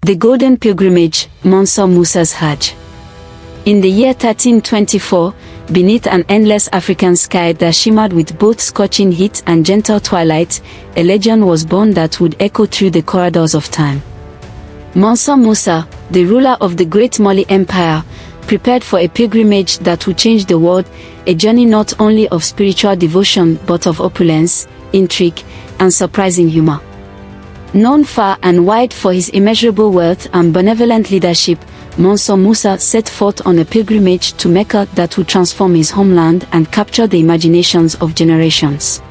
The Golden Pilgrimage, Mansa Musa's Hajj. In the year 1324, beneath an endless African sky that shimmered with both scorching heat and gentle twilight, a legend was born that would echo through the corridors of time. Mansa Musa, the ruler of the Great Mali Empire, prepared for a pilgrimage that would change the world, a journey not only of spiritual devotion but of opulence, intrigue, and surprising humor. Known far and wide for his immeasurable wealth and benevolent leadership, Mansa Musa set forth on a pilgrimage to Mecca that would transform his homeland and capture the imaginations of generations.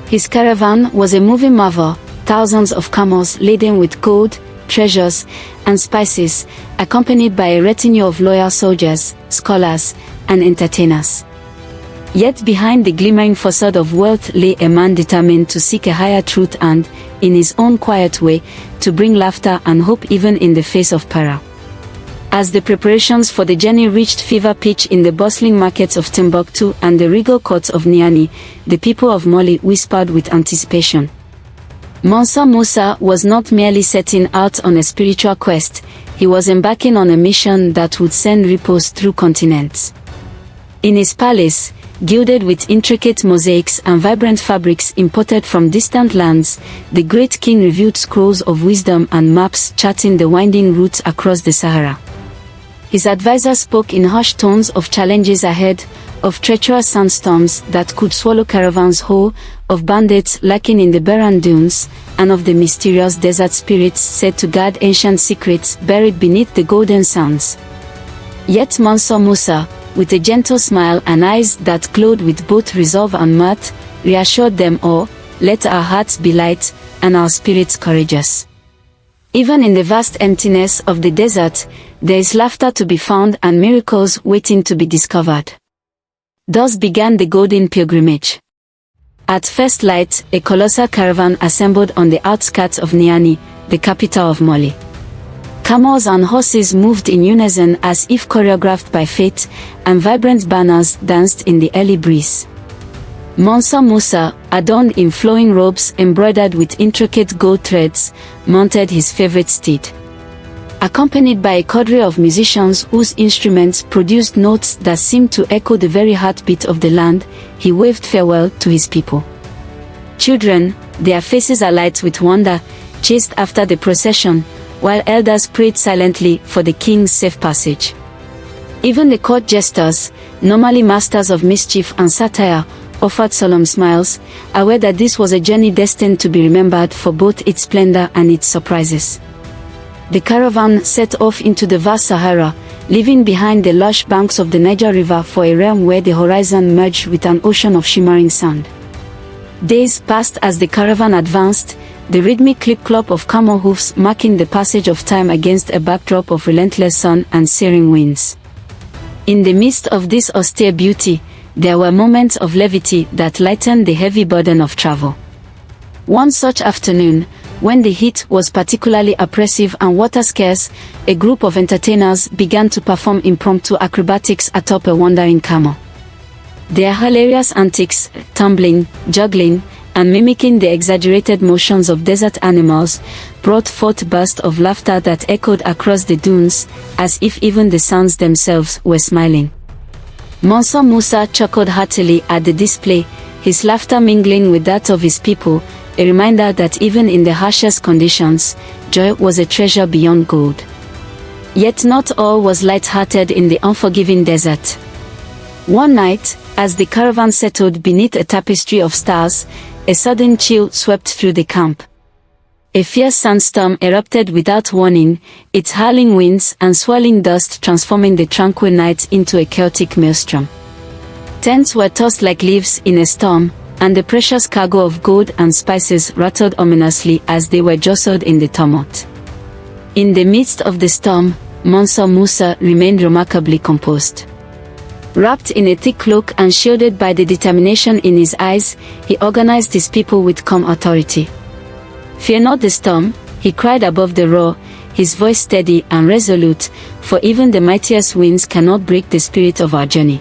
His caravan was a moving marvel, thousands of camels laden with gold, treasures, and spices, accompanied by a retinue of loyal soldiers, scholars, and entertainers. Yet behind the glimmering facade of wealth lay a man determined to seek a higher truth and, in his own quiet way, to bring laughter and hope even in the face of peril. As the preparations for the journey reached fever pitch in the bustling markets of Timbuktu and the regal courts of Niani, the people of Mali whispered with anticipation. Mansa Musa was not merely setting out on a spiritual quest, he was embarking on a mission that would send ripples through continents. In his palace, gilded with intricate mosaics and vibrant fabrics imported from distant lands, the great king reviewed scrolls of wisdom and maps charting the winding routes across the Sahara. His advisors spoke in hushed tones of challenges ahead, of treacherous sandstorms that could swallow caravans whole, of bandits lurking in the barren dunes, and of the mysterious desert spirits said to guard ancient secrets buried beneath the golden sands. Yet Mansa Musa, with a gentle smile and eyes that glowed with both resolve and mirth, reassured them all, "Let our hearts be light, and our spirits courageous. Even in the vast emptiness of the desert, there is laughter to be found and miracles waiting to be discovered." Thus began the Golden Pilgrimage. At first light, a colossal caravan assembled on the outskirts of Niani, the capital of Mali. Camels and horses moved in unison as if choreographed by fate, and vibrant banners danced in the early breeze. Mansa Musa, adorned in flowing robes embroidered with intricate gold threads, mounted his favorite steed. Accompanied by a cadre of musicians whose instruments produced notes that seemed to echo the very heartbeat of the land, he waved farewell to his people. Children, their faces alight with wonder, chased after the procession, while elders prayed silently for the king's safe passage. Even the court jesters, normally masters of mischief and satire, offered solemn smiles, aware that this was a journey destined to be remembered for both its splendor and its surprises. The caravan set off into the vast Sahara, leaving behind the lush banks of the Niger River for a realm where the horizon merged with an ocean of shimmering sand. Days passed as the caravan advanced, the rhythmic clip-clop of camel hoofs marking the passage of time against a backdrop of relentless sun and searing winds. In the midst of this austere beauty, there were moments of levity that lightened the heavy burden of travel. One such afternoon, when the heat was particularly oppressive and water scarce, a group of entertainers began to perform impromptu acrobatics atop a wandering camel. Their hilarious antics, tumbling, juggling, and mimicking the exaggerated motions of desert animals, brought forth bursts of laughter that echoed across the dunes, as if even the sounds themselves were smiling. Mansa Musa chuckled heartily at the display, his laughter mingling with that of his people, a reminder that even in the harshest conditions, joy was a treasure beyond gold. Yet not all was light-hearted in the unforgiving desert. One night, as the caravan settled beneath a tapestry of stars, a sudden chill swept through the camp. A fierce sandstorm erupted without warning, its howling winds and swirling dust transforming the tranquil night into a chaotic maelstrom. Tents were tossed like leaves in a storm, and the precious cargo of gold and spices rattled ominously as they were jostled in the tumult. In the midst of the storm, Mansa Musa remained remarkably composed. Wrapped in a thick cloak and shielded by the determination in his eyes, he organized his people with calm authority. "Fear not the storm," he cried above the roar, his voice steady and resolute, "for even the mightiest winds cannot break the spirit of our journey."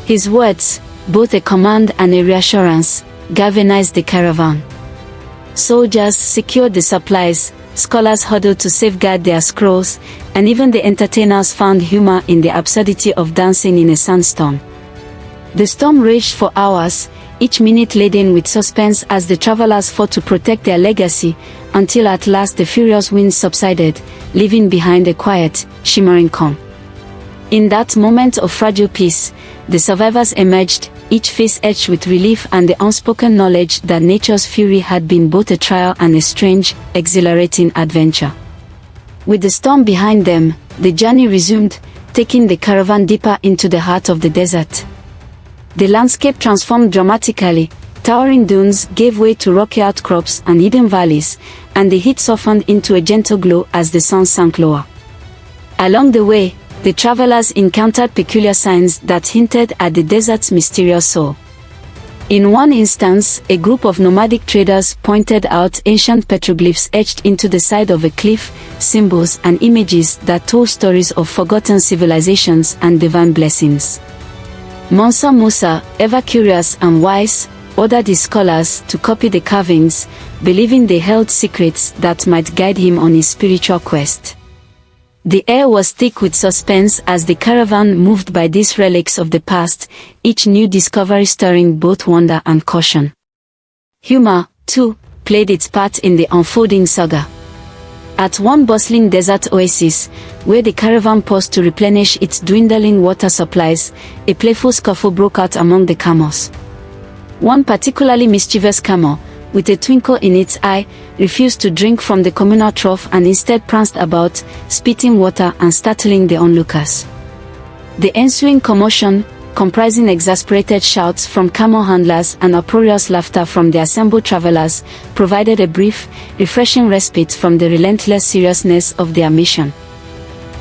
His words, both a command and a reassurance, galvanized the caravan. Soldiers secured the supplies, scholars huddled to safeguard their scrolls, and even the entertainers found humor in the absurdity of dancing in a sandstorm. The storm raged for hours, each minute laden with suspense as the travelers fought to protect their legacy, until at last the furious winds subsided, leaving behind a quiet, shimmering calm. In that moment of fragile peace, the survivors emerged, each face etched with relief and the unspoken knowledge that nature's fury had been both a trial and a strange, exhilarating adventure. With the storm behind them, the journey resumed, taking the caravan deeper into the heart of the desert. The landscape transformed dramatically. Towering dunes gave way to rocky outcrops and hidden valleys, and the heat softened into a gentle glow as the sun sank lower. Along the way, the travelers encountered peculiar signs that hinted at the desert's mysterious soul. In one instance, a group of nomadic traders pointed out ancient petroglyphs etched into the side of a cliff, symbols and images that told stories of forgotten civilizations and divine blessings. Mansa Musa, ever curious and wise, ordered his scholars to copy the carvings, believing they held secrets that might guide him on his spiritual quest. The air was thick with suspense as the caravan moved by these relics of the past, each new discovery stirring both wonder and caution. Humor, too, played its part in the unfolding saga. At one bustling desert oasis, where the caravan paused to replenish its dwindling water supplies, a playful scuffle broke out among the camels. One particularly mischievous camel, with a twinkle in its eye, refused to drink from the communal trough and instead pranced about, spitting water and startling the onlookers. The ensuing commotion, comprising exasperated shouts from camel handlers and uproarious laughter from the assembled travelers, provided a brief, refreshing respite from the relentless seriousness of their mission.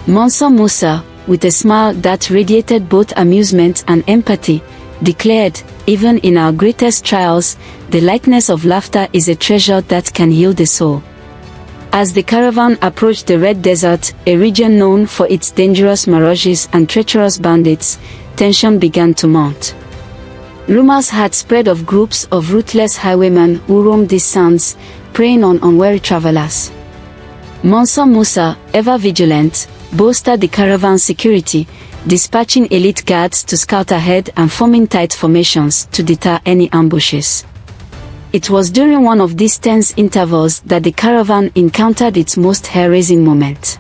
Mansa Musa, with a smile that radiated both amusement and empathy, declared, "Even in our greatest trials, the lightness of laughter is a treasure that can heal the soul." As the caravan approached the Red Desert, a region known for its dangerous mirages and treacherous bandits, tension began to mount. Rumors had spread of groups of ruthless highwaymen who roamed these sands, preying on unwary travelers. Mansa Musa, ever vigilant, bolstered the caravan's security, dispatching elite guards to scout ahead and forming tight formations to deter any ambushes. It was during one of these tense intervals that the caravan encountered its most hair-raising moment.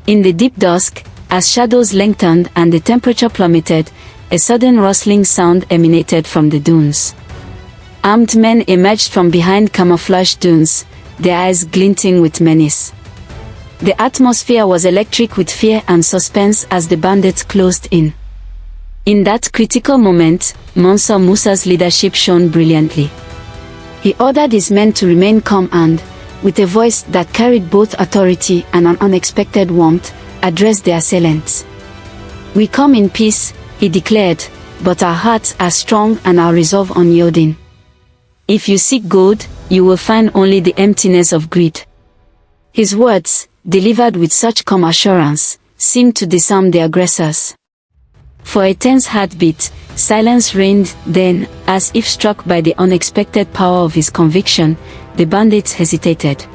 In the deep dusk, as shadows lengthened and the temperature plummeted, a sudden rustling sound emanated from the dunes. Armed men emerged from behind camouflaged dunes, their eyes glinting with menace. The atmosphere was electric with fear and suspense as the bandits closed in. In that critical moment, Mansa Musa's leadership shone brilliantly. He ordered his men to remain calm and, with a voice that carried both authority and an unexpected warmth, addressed the assailants. "We come in peace," he declared, "but our hearts are strong and our resolve unyielding. If you seek gold, you will find only the emptiness of greed." His words, delivered with such calm assurance, seemed to disarm the aggressors. For a tense heartbeat, silence reigned, then, as if struck by the unexpected power of his conviction, the bandits hesitated.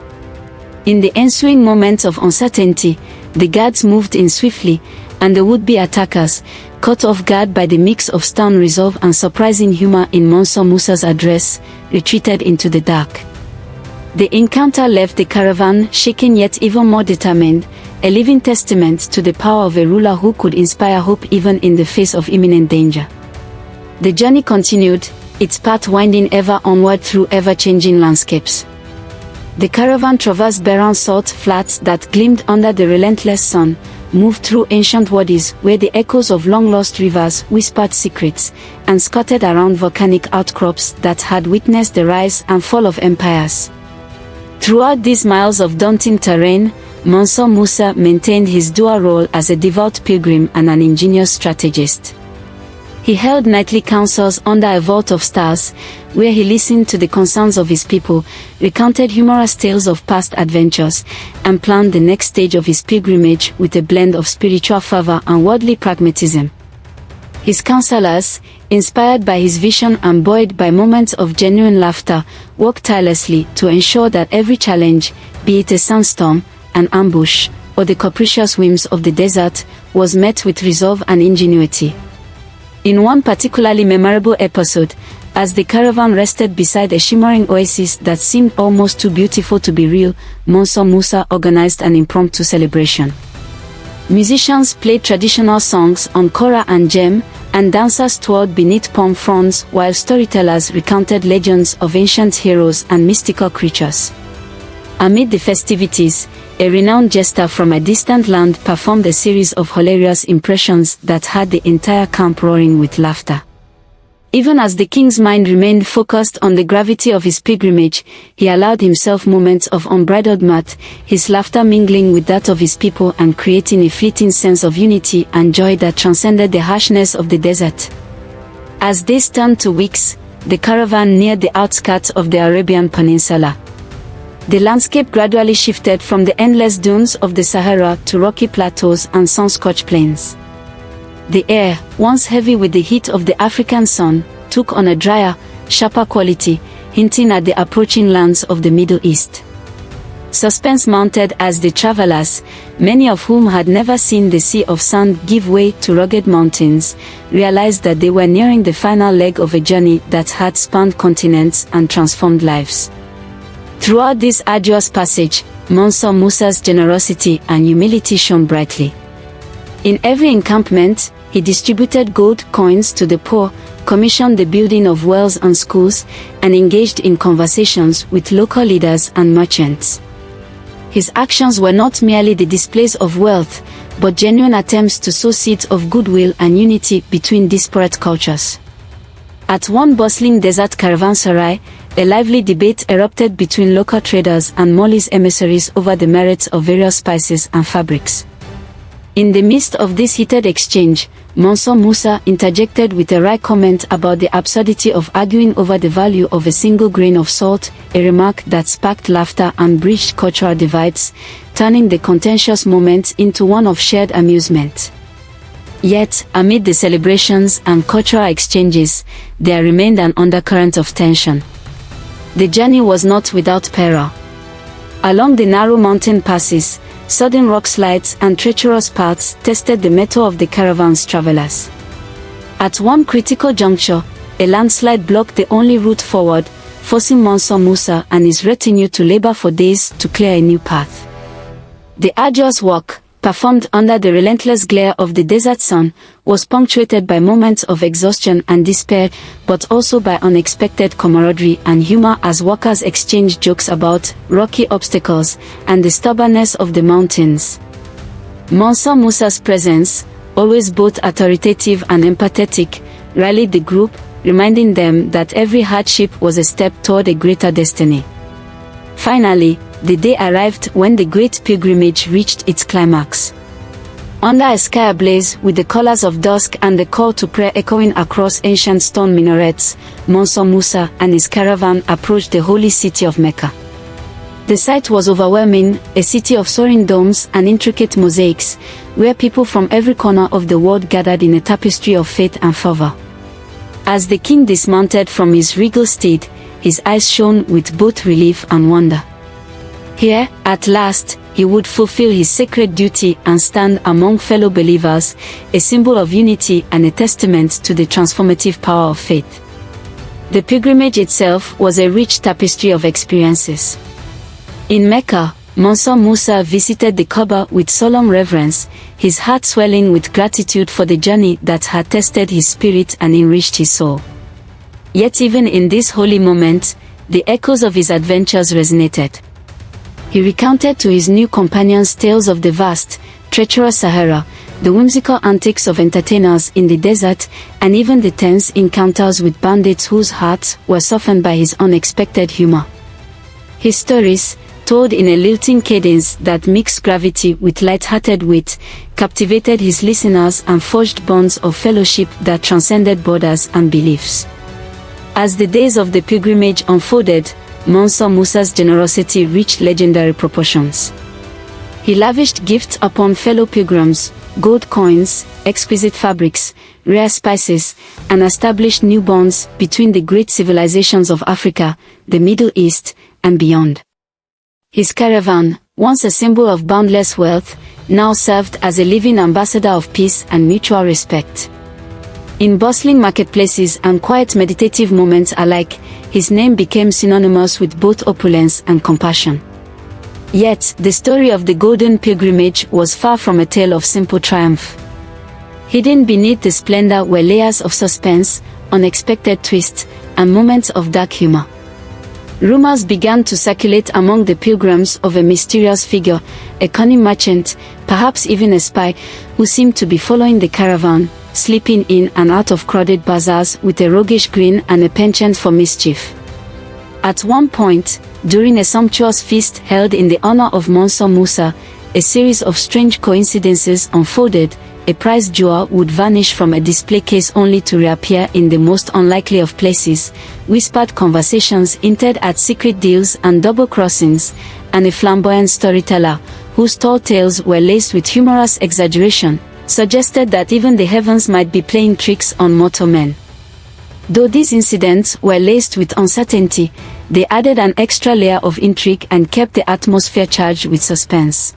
In the ensuing moments of uncertainty, the guards moved in swiftly, and the would-be attackers, caught off guard by the mix of stern resolve and surprising humor in Mansa Musa's address, retreated into the dark. The encounter left the caravan shaken yet even more determined, a living testament to the power of a ruler who could inspire hope even in the face of imminent danger. The journey continued, its path winding ever onward through ever-changing landscapes. The caravan traversed barren salt flats that gleamed under the relentless sun, moved through ancient wadis where the echoes of long-lost rivers whispered secrets, and skirted around volcanic outcrops that had witnessed the rise and fall of empires. Throughout these miles of daunting terrain, Mansa Musa maintained his dual role as a devout pilgrim and an ingenious strategist. He held nightly councils under a vault of stars, where he listened to the concerns of his people, recounted humorous tales of past adventures, and planned the next stage of his pilgrimage with a blend of spiritual fervor and worldly pragmatism. His counselors, inspired by his vision and buoyed by moments of genuine laughter, worked tirelessly to ensure that every challenge, be it a sandstorm, an ambush, or the capricious whims of the desert, was met with resolve and ingenuity. In one particularly memorable episode, as the caravan rested beside a shimmering oasis that seemed almost too beautiful to be real, Mansa Musa organized an impromptu celebration. Musicians played traditional songs on kora and gem, and dancers twirled beneath palm fronds while storytellers recounted legends of ancient heroes and mystical creatures. Amid the festivities, a renowned jester from a distant land performed a series of hilarious impressions that had the entire camp roaring with laughter. Even as the king's mind remained focused on the gravity of his pilgrimage, he allowed himself moments of unbridled mirth, his laughter mingling with that of his people and creating a fleeting sense of unity and joy that transcended the harshness of the desert. As days turned to weeks, the caravan neared the outskirts of the Arabian Peninsula. The landscape gradually shifted from the endless dunes of the Sahara to rocky plateaus and sun-scorched plains. The air, once heavy with the heat of the African sun, took on a drier, sharper quality, hinting at the approaching lands of the Middle East. Suspense mounted as the travelers, many of whom had never seen the sea of sand give way to rugged mountains, realized that they were nearing the final leg of a journey that had spanned continents and transformed lives. Throughout this arduous passage, Mansa Musa's generosity and humility shone brightly. In every encampment, he distributed gold coins to the poor, commissioned the building of wells and schools, and engaged in conversations with local leaders and merchants. His actions were not merely the displays of wealth, but genuine attempts to sow seeds of goodwill and unity between disparate cultures. At one bustling desert caravanserai, a lively debate erupted between local traders and Moli's emissaries over the merits of various spices and fabrics. In the midst of this heated exchange, Mansa Musa interjected with a wry comment about the absurdity of arguing over the value of a single grain of salt, a remark that sparked laughter and bridged cultural divides, turning the contentious moment into one of shared amusement. Yet, amid the celebrations and cultural exchanges, there remained an undercurrent of tension. The journey was not without peril. Along the narrow mountain passes, sudden rock slides and treacherous paths tested the mettle of the caravan's travelers. At one critical juncture, a landslide blocked the only route forward, forcing Mansa Musa and his retinue to labor for days to clear a new path. The arduous walk, performed under the relentless glare of the desert sun, was punctuated by moments of exhaustion and despair, but also by unexpected camaraderie and humor as workers exchanged jokes about rocky obstacles and the stubbornness of the mountains. Mansa Musa's presence, always both authoritative and empathetic, rallied the group, reminding them that every hardship was a step toward a greater destiny. Finally, the day arrived when the great pilgrimage reached its climax. Under a sky ablaze with the colors of dusk and the call to prayer echoing across ancient stone minarets, Mansa Musa and his caravan approached the holy city of Mecca. The sight was overwhelming, a city of soaring domes and intricate mosaics, where people from every corner of the world gathered in a tapestry of faith and fervor. As the king dismounted from his regal steed, his eyes shone with both relief and wonder. Here, at last, he would fulfill his sacred duty and stand among fellow believers, a symbol of unity and a testament to the transformative power of faith. The pilgrimage itself was a rich tapestry of experiences. In Mecca, Mansa Musa visited the Kaaba with solemn reverence, his heart swelling with gratitude for the journey that had tested his spirit and enriched his soul. Yet even in this holy moment, the echoes of his adventures resonated. He recounted to his new companions tales of the vast, treacherous Sahara, the whimsical antics of entertainers in the desert, and even the tense encounters with bandits whose hearts were softened by his unexpected humor. His stories, told in a lilting cadence that mixed gravity with light-hearted wit, captivated his listeners and forged bonds of fellowship that transcended borders and beliefs. As the days of the pilgrimage unfolded, Mansa Musa's generosity reached legendary proportions. He lavished gifts upon fellow pilgrims, gold coins, exquisite fabrics, rare spices, and established new bonds between the great civilizations of Africa, the Middle East, and beyond. His caravan, once a symbol of boundless wealth, now served as a living ambassador of peace and mutual respect. In bustling marketplaces and quiet meditative moments alike, his name became synonymous with both opulence and compassion. Yet, the story of the Golden Pilgrimage was far from a tale of simple triumph. Hidden beneath the splendor were layers of suspense, unexpected twists, and moments of dark humor. Rumors began to circulate among the pilgrims of a mysterious figure, a cunning merchant, perhaps even a spy, who seemed to be following the caravan, slipping in and out of crowded bazaars with a roguish grin and a penchant for mischief. At one point, during a sumptuous feast held in the honor of Mansa Musa, a series of strange coincidences unfolded. A prized jewel would vanish from a display case only to reappear in the most unlikely of places, whispered conversations hinted at secret deals and double crossings, and a flamboyant storyteller, whose tall tales were laced with humorous exaggeration, suggested that even the heavens might be playing tricks on mortal men. Though these incidents were laced with uncertainty, they added an extra layer of intrigue and kept the atmosphere charged with suspense.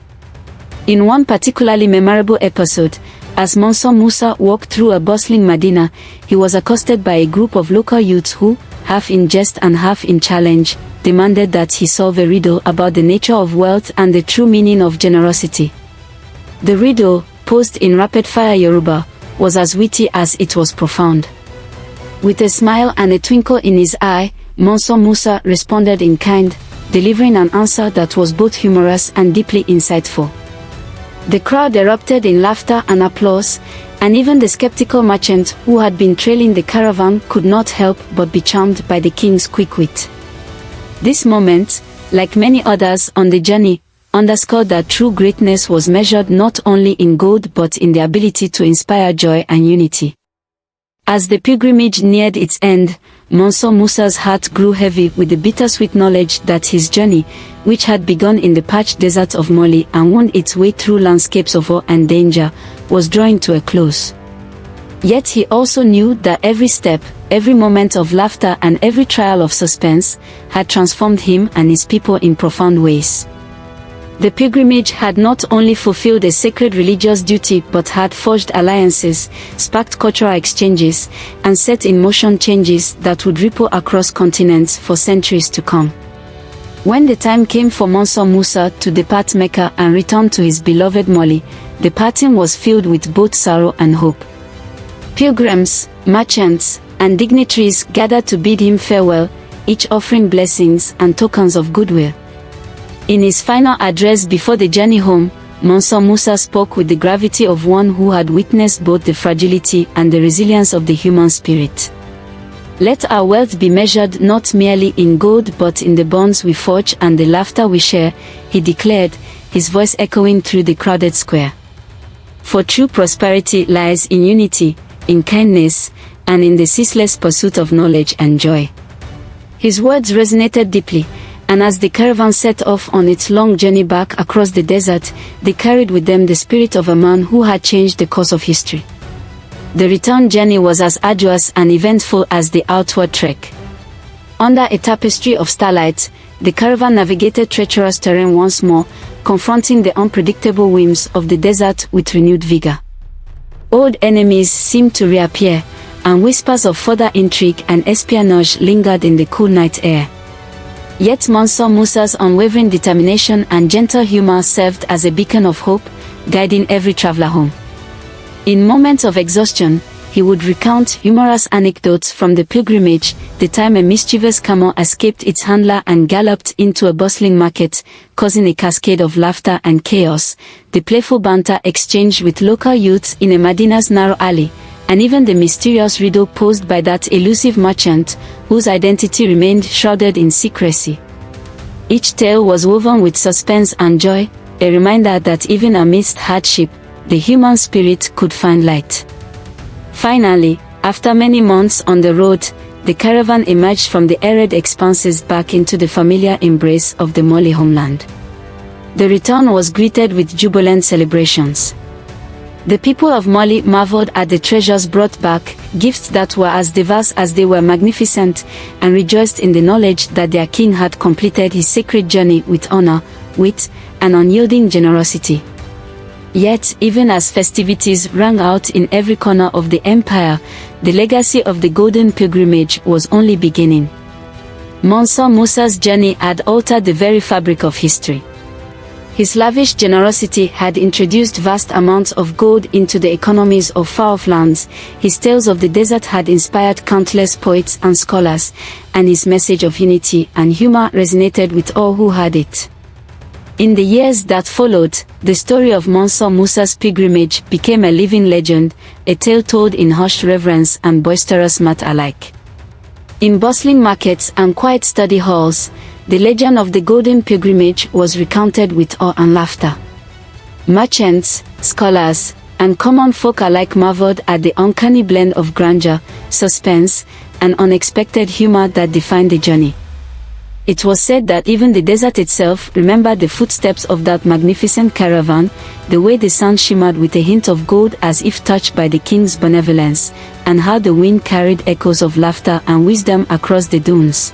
In one particularly memorable episode, as Mansa Musa walked through a bustling Medina, he was accosted by a group of local youths who, half in jest and half in challenge, demanded that he solve a riddle about the nature of wealth and the true meaning of generosity. The riddle, posed in rapid-fire Yoruba, was as witty as it was profound. With a smile and a twinkle in his eye, Mansa Musa responded in kind, delivering an answer that was both humorous and deeply insightful. The crowd erupted in laughter and applause, and even the skeptical merchant who had been trailing the caravan could not help but be charmed by the king's quick wit. This moment, like many others on the journey, underscored that true greatness was measured not only in gold but in the ability to inspire joy and unity. As the pilgrimage neared its end, Mansa Musa's heart grew heavy with the bittersweet knowledge that his journey, which had begun in the parched desert of Mali and wound its way through landscapes of war and danger, was drawing to a close. Yet he also knew that every step, every moment of laughter and every trial of suspense had transformed him and his people in profound ways. The pilgrimage had not only fulfilled a sacred religious duty but had forged alliances, sparked cultural exchanges, and set in motion changes that would ripple across continents for centuries to come. When the time came for Mansa Musa to depart Mecca and return to his beloved Mali, the parting was filled with both sorrow and hope. Pilgrims, merchants, and dignitaries gathered to bid him farewell, each offering blessings and tokens of goodwill. In his final address before the journey home, Mansa Musa spoke with the gravity of one who had witnessed both the fragility and the resilience of the human spirit. Let our wealth be measured not merely in gold but in the bonds we forge and the laughter we share, he declared, his voice echoing through the crowded square. For true prosperity lies in unity, in kindness, and in the ceaseless pursuit of knowledge and joy. His words resonated deeply, and as the caravan set off on its long journey back across the desert, they carried with them the spirit of a man who had changed the course of history. The return journey was as arduous and eventful as the outward trek. Under a tapestry of starlight, the caravan navigated treacherous terrain once more, confronting the unpredictable whims of the desert with renewed vigor. Old enemies seemed to reappear, and whispers of further intrigue and espionage lingered in the cool night air. Yet Mansa Musa's unwavering determination and gentle humor served as a beacon of hope, guiding every traveler home. In moments of exhaustion, he would recount humorous anecdotes from the pilgrimage, the time a mischievous camel escaped its handler and galloped into a bustling market, causing a cascade of laughter and chaos, the playful banter exchanged with local youths in a Medina's narrow alley, and even the mysterious riddle posed by that elusive merchant, whose identity remained shrouded in secrecy. Each tale was woven with suspense and joy, a reminder that even amidst hardship, the human spirit could find light. Finally, after many months on the road, the caravan emerged from the arid expanses back into the familiar embrace of the Mali homeland. The return was greeted with jubilant celebrations. The people of Mali marveled at the treasures brought back, gifts that were as diverse as they were magnificent, and rejoiced in the knowledge that their king had completed his sacred journey with honor, wit, and unyielding generosity. Yet, even as festivities rang out in every corner of the empire, the legacy of the Golden Pilgrimage was only beginning. Mansa Musa's journey had altered the very fabric of history. His lavish generosity had introduced vast amounts of gold into the economies of far-off lands, his tales of the desert had inspired countless poets and scholars, and his message of unity and humor resonated with all who heard it. In the years that followed, the story of Mansa Musa's pilgrimage became a living legend, a tale told in hushed reverence and boisterous mirth alike. In bustling markets and quiet study halls, the legend of the Golden Pilgrimage was recounted with awe and laughter. Merchants, scholars, and common folk alike marveled at the uncanny blend of grandeur, suspense, and unexpected humor that defined the journey. It was said that even the desert itself remembered the footsteps of that magnificent caravan, the way the sand shimmered with a hint of gold as if touched by the king's benevolence, and how the wind carried echoes of laughter and wisdom across the dunes.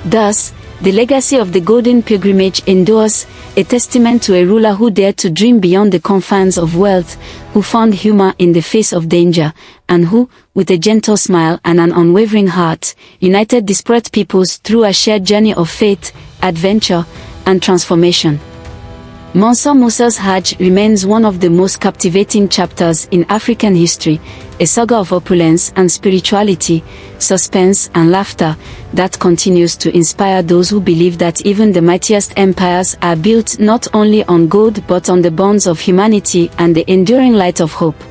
Thus, the legacy of the Golden Pilgrimage endures, a testament to a ruler who dared to dream beyond the confines of wealth, who found humor in the face of danger, and who, with a gentle smile and an unwavering heart, united disparate peoples through a shared journey of faith, adventure, and transformation. Mansa Musa's Hajj remains one of the most captivating chapters in African history, a saga of opulence and spirituality, suspense and laughter, that continues to inspire those who believe that even the mightiest empires are built not only on gold but on the bonds of humanity and the enduring light of hope.